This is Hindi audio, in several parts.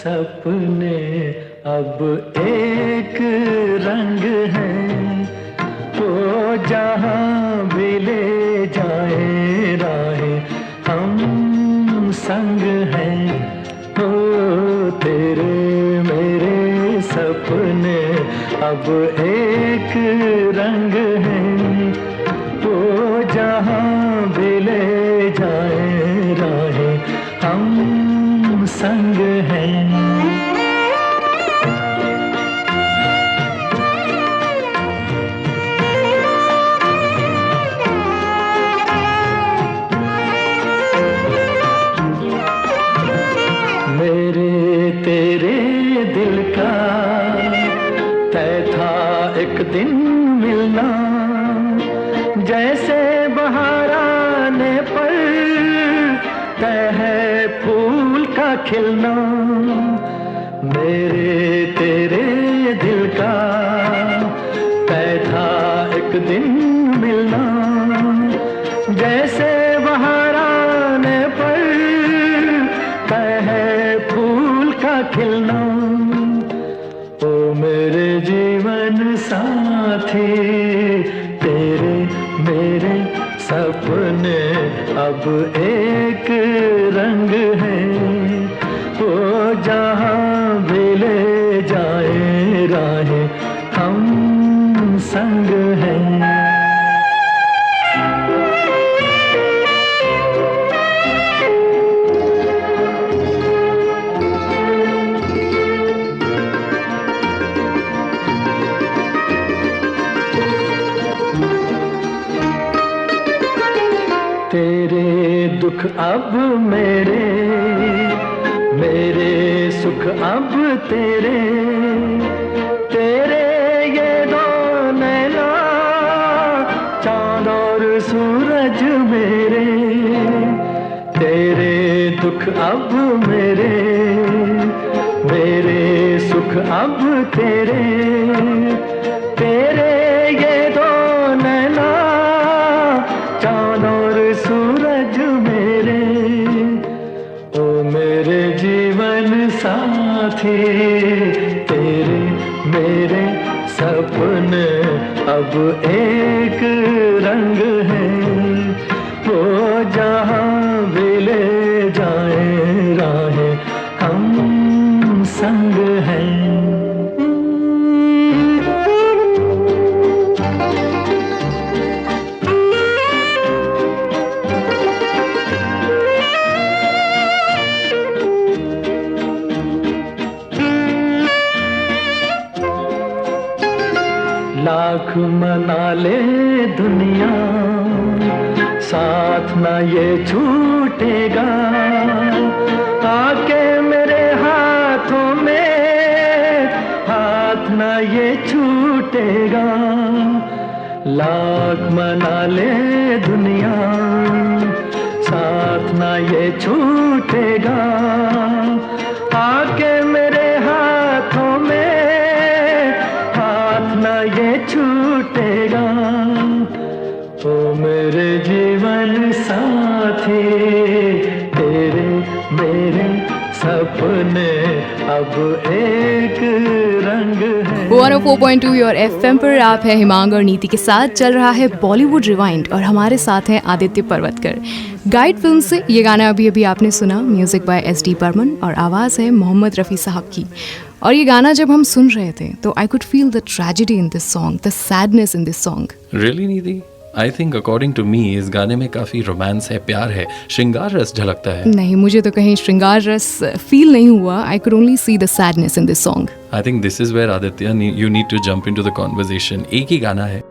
सपने अब एक रंग है, वो जहाँ भी ले जाए राहें हम संग हैं। ओ तेरे मेरे सपने अब एक रंग है, वो जहाँ भी ले जाए राहें हम संग हैं। मेरे तेरे दिल का तय था एक दिन मिलना, जैसे बहार आने पर तय है फूल का खिलना। मेरे तेरे दिल का तय था एक दिन मिलना, जैसे बहार आने पर तय है फूल का खिलना। ओ मेरे जीवन साथी तेरे मेरे सपने अब एक रंग है, वो जहाँ भी ले जाए राहें हम संग हैं। तेरे दुख अब मेरे, मेरे सुख अब तेरे, तेरे ये दो नैना चांद और सूरज मेरे। तेरे दुख अब मेरे, मेरे सुख अब तेरे, तेरे ये दो नैना चांद और सूरज मेरे। ओ मेरे जीवन साथी तेरे मेरे सपने अब एक रंग है, वो जहाँ भी ले जाए राहें हम संग हैं। लाख मना ले दुनिया साथ ना ये छूटेगा, आके मेरे हाथों में हाथ ना ये छूटेगा। लाख मना ले दुनिया साथ ना ये छूटेगा, आके मेरे हाथों में ना ये छूटेगा। ओ मेरे जीवन साथी तेरे मेरे सपने अब एक रंग है। 104.2 योर एफएम पर आप है हिमांग और नीति के साथ। चल रहा है बॉलीवुड रिवाइंड और हमारे साथ हैं आदित्य पर्वतकर। गाइड फिल्म से ये गाना अभी अभी आपने सुना, म्यूजिक बाय SD बर्मन और आवाज़ है मोहम्मद रफ़ी साहब की। और ये गाना जब हम सुन रहे थे तो I could feel the tragedy in this song, the sadness in this song. Really Niti? I think according to me इस गाने में काफ़ी रोमांस है, प्यार है, श्रृंगार रस झलकता है। नहीं, मुझे तो कहीं श्रृंगार रस फील नहीं हुआ। I could only see the sadness in this song. I think this is where Aditya you need to jump into the conversation. एक ही गाना है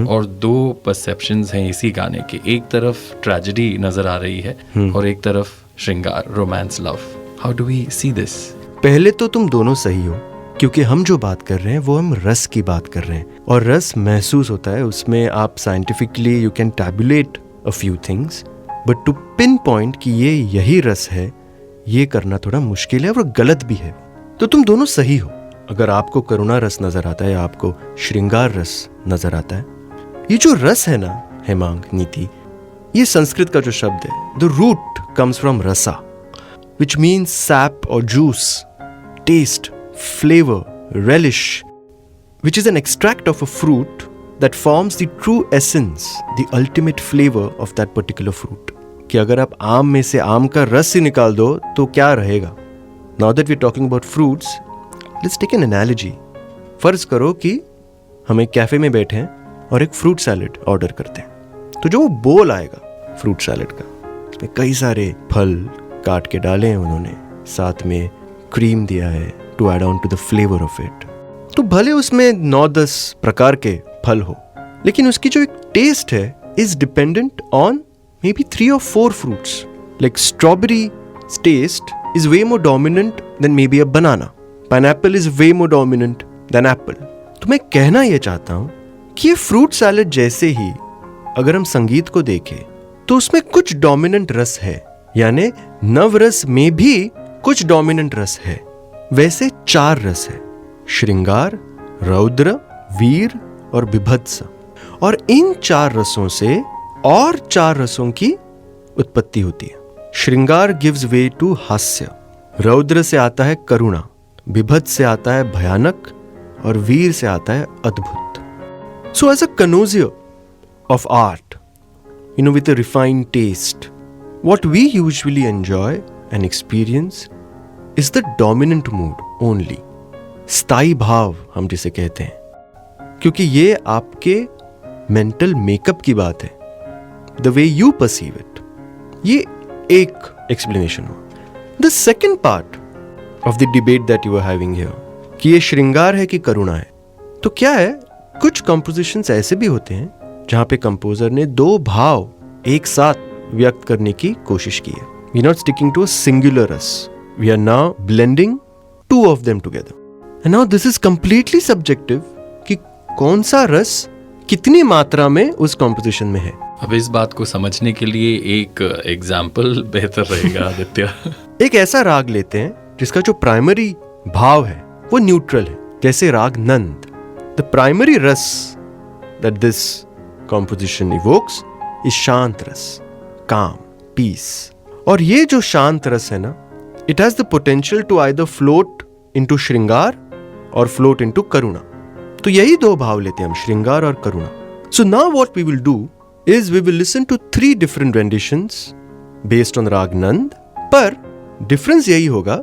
और दो परसेप्शंस हैं इसी गाने के। एक तरफ ट्रेजेडी नजर आ रही है और एक तरफ श्रृंगार, romance, love. How do we see this? पहले तो तुम दोनों सही हो, क्योंकि हम जो बात कर रहे हैं वो हम रस की बात कर रहे हैं और रस महसूस होता है उसमें। आप scientifically you can tabulate a few things, but to pinpoint कि ये यही रस है, ये करना थोड़ा मुश्किल है और गलत भी है। तो तुम दोनों सही हो। अगर आपको करुणा रस नजर आता है या आपको श्रृंगार रस नजर आता है, ये जो रस है ना हेमांग, नीति, ये संस्कृत का जो शब्द है, द रूट कम्स फ्रॉम रसा विच मीन्स सैप और juice. taste, flavor, relish, which is an extract of a fruit that forms the true essence, the ultimate flavor of that particular fruit. कि अगर आप आम में से आम का रस ही निकाल दो तो क्या रहेगा? Now that we're talking about fruits, let's take an analogy. फर्ज करो कि हम एक कैफे में बैठे हैं और एक फ्रूट सैलेड ऑर्डर करते हैं, तो जो वो बोल आएगा फ्रूट सैलेड का, इसमें कई सारे फल काट के डाले हैं उन्होंने, साथ में क्रीम दिया है to add on to the flavour of it. तो भले उसमें 9-10 प्रकार के फल हो, लेकिन उसकी जो एक टेस्ट है is dependent on maybe 3 or 4 fruits. Like strawberry's taste is way more dominant than maybe a banana. Pineapple is way more dominant than apple. तो मैं कहना ये चाहता हूँ कि ये फ्रूट सैलेड जैसे ही अगर हम संगीत को देखें तो उसमें कुछ डोमिनेंट रस है, यानी नवरस में भी कुछ डोमिनेंट रस है. वैसे 4 रस है, श्रृंगार, रौद्र, वीर और बिभत्स. और इन 4 रसों से और 4 रसों की उत्पत्ति होती है. श्रृंगार गिव्स वे टू हास्य, रौद्र से आता है करुणा, बिभत्स से आता है भयानक और वीर से आता है अद्भुत. So as a connoisseur of art, you know, with a refined taste, what we usually enjoy and experience is the dominant mood only. स्थायी भाव हम जिसे कहते हैं, क्योंकि ये आपके मेंटल मेकअप की बात है. The way you perceive it. ये एक explanation हो. The second part of the debate that you are having here, कि ये श्रृंगार है कि करुणा है, तो क्या है, कुछ compositions ऐसे भी होते हैं जहां पे कंपोजर ने 2 भाव एक साथ व्यक्त करने की कोशिश की है. We are not sticking to a singular rus. We are now blending 2 of them together. And now this is completely subjective कि कौन सा रस कितनी मात्रा में उस composition में है. अब इस बात को समझने के लिए एक एग्जाम्पल बेहतर रहेगा आदित्य. एक ऐसा राग लेते हैं जिसका जो प्राइमरी भाव है वो न्यूट्रल है, जैसे राग नंद. द प्राइमरी रस that this composition evokes is शांत रस, काम, पीस. और ये जो शांत रस है ना, it has the potential to either float into shringar और फ्लोट इनटू करुणा. तो यही 2 भाव लेते हैं हम, श्रृंगार और करुणा. So now what we will do is we will listen to 3 different renditions based on राग नंद. पर डिफरेंस यही होगा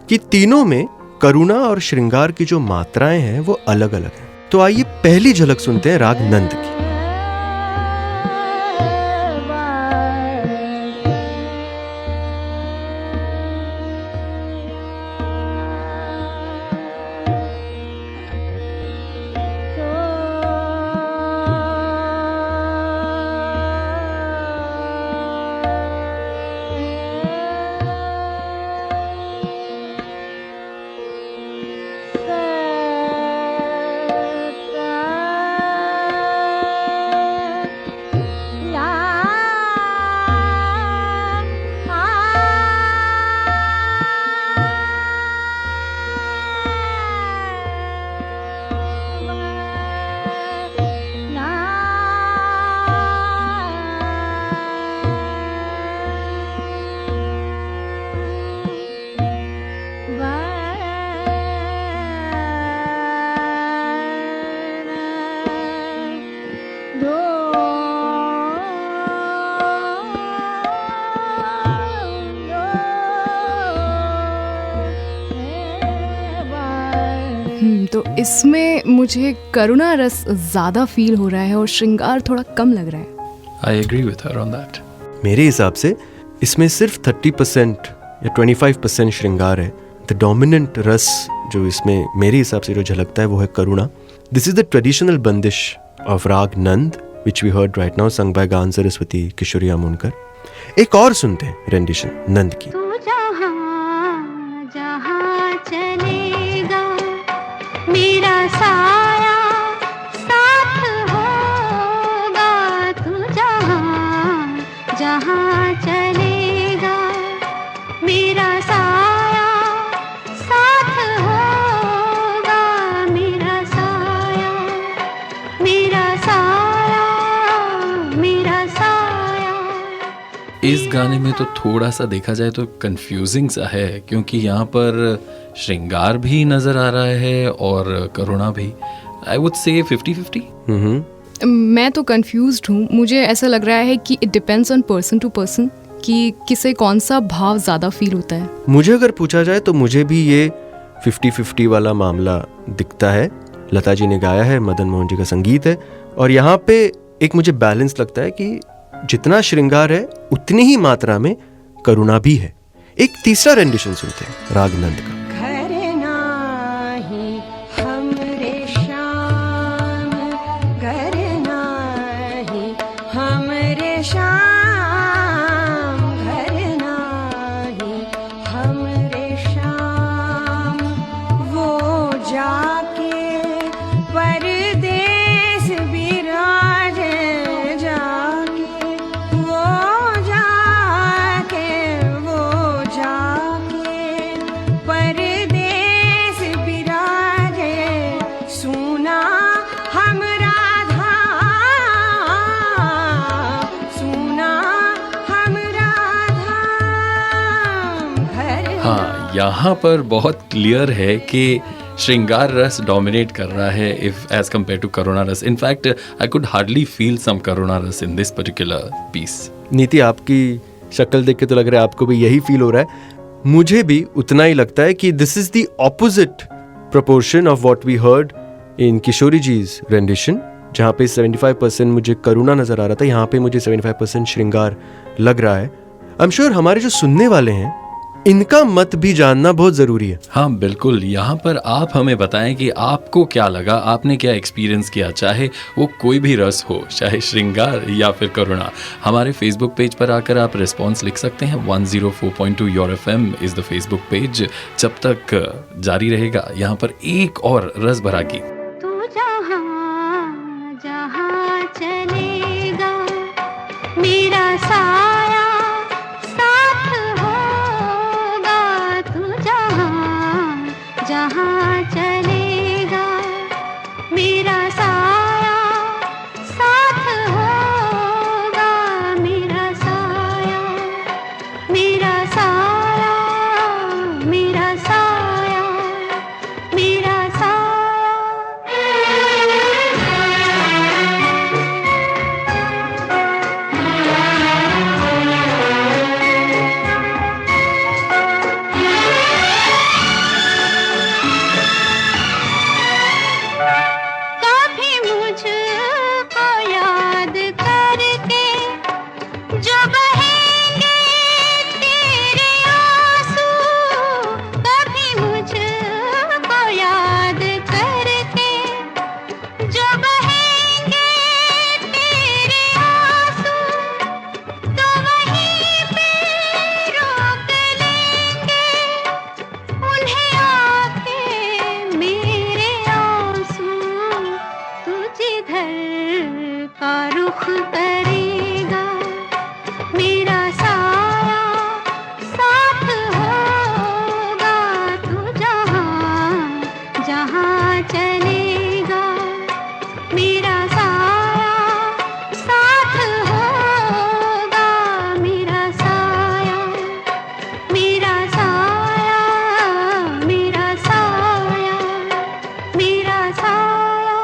कि तीनों में करुणा और श्रृंगार की जो मात्राएं हैं वो अलग अलग हैं. तो आइए पहली झलक सुनते हैं राग नंद की. तो इसमें मुझे करुणा रस ज़्यादा फील हो रहा है और श्रृंगार थोड़ा कम लग रहा है. I agree with her on that. मेरे हिसाब से इसमें सिर्फ 30% या 25% श्रृंगार है. द डोमिनेंट रस जो इसमें मेरे हिसाब से जो झलकता है वो है करुणा. This is the traditional bandish of raag Nand which we heard right now, sung by Gaan Saraswati किशोरी आमोनकर. एक और सुनते हैं रेंडिशन नंद की. मेरा साया साथ होगा, तू जहाँ जहाँ चलेगा, मेरा साया साथ होगा, मेरा साया, मेरा साया, मेरा साया. इस गाने में तो थोड़ा सा देखा जाए तो कंफ्यूजिंग सा है, क्योंकि यहाँ पर श्रृंगार भी नज़र आ रहा है और करुणा भी. I would say 50-50. मैं तो कंफ्यूज्ड हूँ. मुझे ऐसा लग रहा है कि it depends on person to person कि किसे कौन सा भाव ज़्यादा फील होता है. मुझे अगर पूछा जाए तो मुझे भी ये 50-50 वाला मामला दिखता है. लता जी ने गाया है, मदन मोहन जी का संगीत है, और यहाँ पे एक मुझे बैलेंस लगता है कि जितना श्रृंगार है उतनी ही मात्रा में करुणा भी है. एक तीसरा रेंडिशन सुनते हैं रागनंद का. घर नाही हमरे श्याम, घर नाही हमरे श्याम, घर नाही हमरे श्याम, वो जाके परदेस बिराजे, जाके वो जाके परदेस बिराजे, सुना हमरा धाम, सुना हमरा धाम, घर. हाँ, यहाँ पर बहुत क्लियर है कि श्रृंगार रस डोमिनेट कर रहा है इफ एज कंपेयर टू करुणा रस. In fact I could hardly feel some करुणा रस इन दिस पर्टिकुलर पीस. नीति, आपकी शक्ल देख के तो लग रहा है आपको भी यही फील हो रहा है. मुझे भी उतना ही लगता है कि this is the opposite proportion of what we heard in Kishori जीज रेंडिशन, जहाँ पे 75% मुझे करुणा नजर आ रहा था, यहाँ पे मुझे 75% श्रृंगार लग रहा है. आई एम श्योर हमारे जो सुनने वाले हैं इनका मत भी जानना बहुत जरूरी है. हाँ बिल्कुल, यहाँ पर आप हमें बताएं कि आपको क्या लगा, आपने क्या एक्सपीरियंस किया, चाहे वो कोई भी रस हो, चाहे श्रृंगार या फिर करुणा. हमारे फेसबुक पेज पर आकर आप रिस्पॉन्स लिख सकते हैं. 104.2 your FM is the Facebook page. जब तक जारी रहेगा यहाँ पर एक और रस भरा गीत. तू जहाँ जहाँ चलेगा मेरा साया साथ होगा, तू जहाँ जहाँ चलेगा मेरा साया साथ होगा, मेरा साया, मेरा साया, मेरा साया, मेरा साया. कभी मुझको याद करके जो बहेंगे तेरे आंसू, कभी मुझको याद करके जो बहेंगे तेरे आंसू, तो वहीं पे रोक लेंगे उन्हें आके मेरे आंसू. तू जिधर का रुख करेगा मेरा साया साथ होगा, तू जहाँ जहाँ चलेगा मेरा साया साथ होगा, मेरा साया, मेरा साया, मेरा साया, मेरा साया.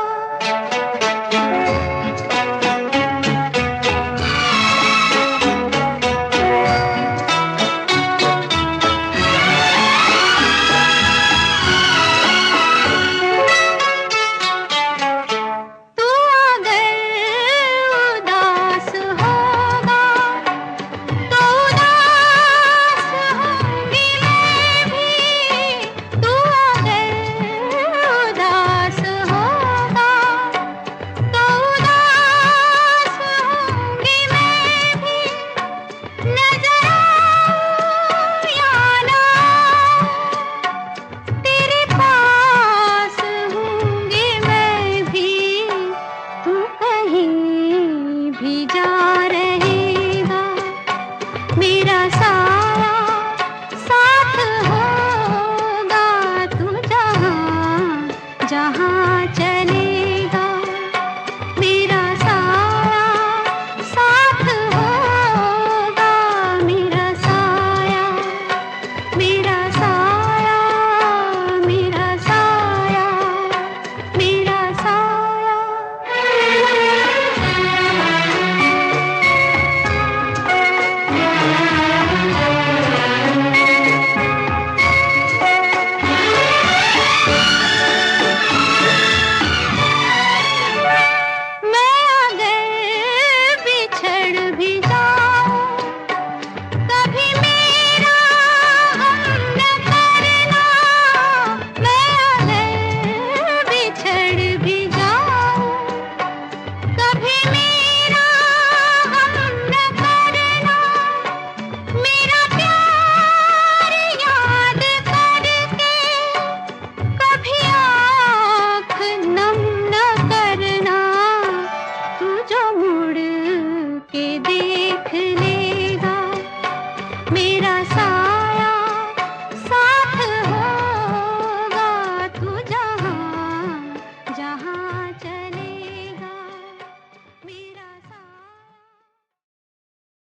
भी